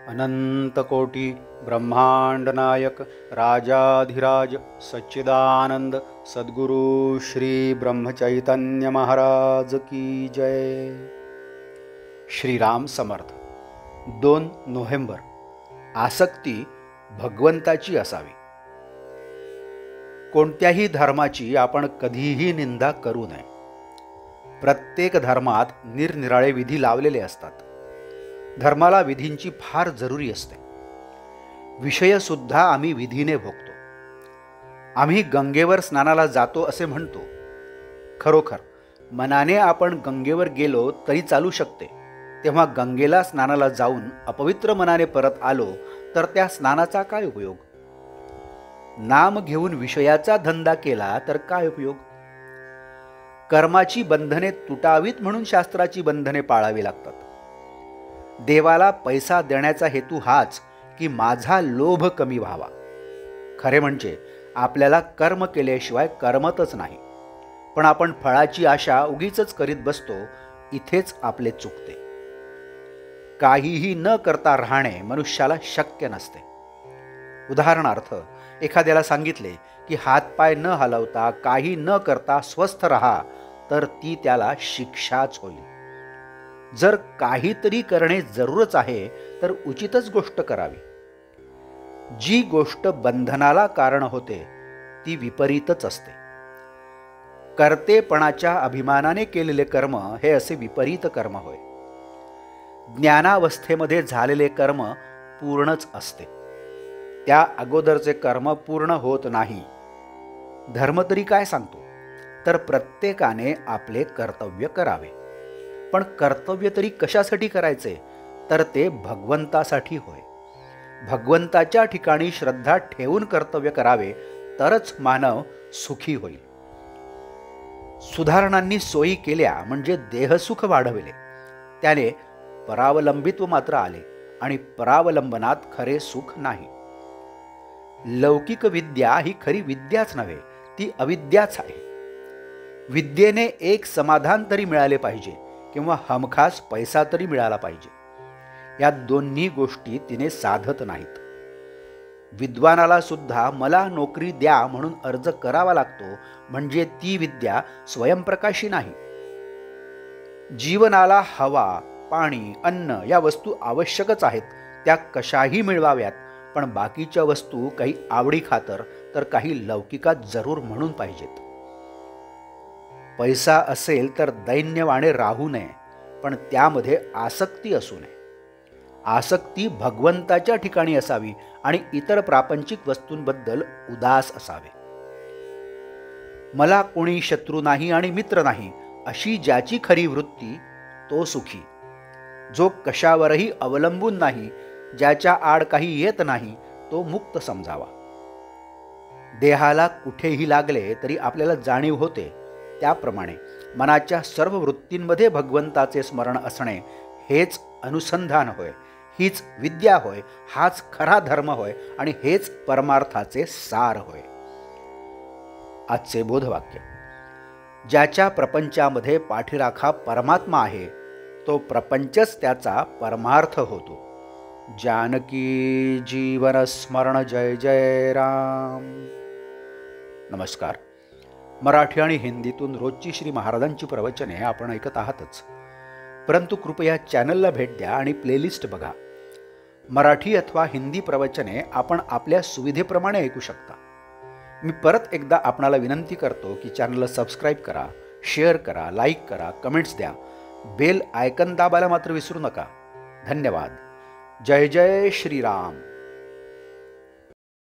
अनंतकोटी ब्रह्मांड नायक राजाधिराज सच्चिदानंद सद्गुरु श्री ब्रह्मचैतन्य महाराज की जय। श्रीराम समर्थ। 2 नोव्हेंबर। आसक्ती भगवंताची असावी। कोणत्याही धर्माची आपण कधीही निंदा करू नये। प्रत्येक धर्मात निरनिराळे विधी लावलेले असतात। धर्माला विधींची फार जरुरी असते। विषय सुद्धा आम्ही विधीने भोगतो। आम्ही गंगेवर स्नानाला जातो असे म्हणतो। खरोखर मनाने आपण गंगेवर गेलो तरी चालू शकते। तेव्हा गंगेला स्नानाला जाऊन अपवित्र मनाने परत आलो तर त्या स्नानाचा काय उपयोग? नाम घेऊन विषयाचा धंदा केला तर काय उपयोग? कर्माची बंधने तुटावीत म्हणून शास्त्राची बंधने पाळावी लागतात। देवाला पैसा देण्याचा हेतू हाच की माझा लोभ कमी व्हावा। खरे म्हणजे आपल्याला कर्म केल्याशिवाय करमतच नाही, पण आपण फळाची आशा उगीच करीत बसतो। इथेच आपले चुकते। काहीही न करता राहणे मनुष्याला शक्य नसते। उदाहरणार्थ, एखाद्याला सांगितले की हातपाय न हलवता काही न करता स्वस्थ राहा, तर ती त्याला शिक्षाच होईल। जर काहीतरी करणे जरूरच आहे तर उचितच गोष्ट करावी। जी गोष्ट बंधनाला कारण होते ती विपरीतच असते। कर्तेपणाच्या अभिमानाने केलेले कर्म हे असे विपरीत कर्म होय। ज्ञानावस्थेमध्ये झालेले कर्म पूर्णच असते। त्या अगोदरचे कर्म पूर्ण होत नाही। धर्म तरी काय सांगतो तर प्रत्येकाने आपले कर्तव्य करावे। पण कर्तव्य तरी कशासाठी करायचे तर ते भगवंतासाठी होय। भगवंताच्या ठिकाणी श्रद्धा ठेवून कर्तव्य करावे तरच मानव सुखी होईल। सुधारणांनी सोयी केल्या म्हणजे देहसुख वाढविले, त्याने परावलंबित्व मात्र आले आणि परावलंबनात खरे सुख नाही। लौकिक विद्या ही खरी विद्याच नव्हे, ती अविद्याच आहे। विद्येने एक समाधान तरी मिळाले पाहिजे किंवा हमखास पैसा तरी मिळाला पाहिजे। या दोन्ही गोष्टी तिने साधत नाहीत। विद्वानाला सुद्धा मला नोकरी द्या म्हणून अर्ज करावा लागतो, म्हणजे ती विद्या स्वयंप्रकाशी नाही। जीवनाला हवा, पाणी, अन्न या वस्तू आवश्यकच आहेत, त्या कशाही मिळवाव्यात। पण बाकीच्या वस्तू काही आवडी खातर तर काही लौकिकात जरूर म्हणून पाहिजेत। पैसा असेल तर दैन्यवाणे राहू नये, पण त्यामध्ये आसक्ती असू नये। आसक्ती भगवंताच्या ठिकाणी असावी आणि इतर प्रापंचिक वस्तूंबद्दल उदास असावे। मला कोणी शत्रू नाही आणि मित्र नाही अशी ज्याची खरी वृत्ती तो सुखी। जो कशावरही अवलंबून नाही, ज्याच्या आड काही येत नाही, तो मुक्त समजावा। देहाला कुठेही लागले तरी आपल्याला जाणीव होते, त्याप्रमाणे मनाच्या सर्व वृत्तींमध्ये भगवंताचे स्मरण असणे हेच अनुसंधान होय, हीच विद्या होय, हाच खरा धर्म होय आणि हेच परमार्थाचे सार होय। आजचे बोधवाक्य। ज्याच्या प्रपंचामध्ये पाठीराखा परमात्मा आहे, तो प्रपंचच त्याचा परमार्थ होतो। जानकी जीवन स्मरण जय जय राम। नमस्कार। मराठी आणि हिंदीतून रोजची श्री महाराजांची प्रवचने आपण ऐकत आहातच, परंतु कृपया चॅनलला भेट द्या आणि प्लेलिस्ट बघा। मराठी अथवा हिंदी प्रवचने आपण आपल्या सुविधेप्रमाणे ऐकू शकता। मी परत एकदा आपणाला विनंती करतो की चॅनलला सबस्क्राईब करा, शेअर करा, लाईक करा, कमेंट्स द्या, बेल आयकन दाबायला मात्र विसरू नका। धन्यवाद। जय जय श्रीराम।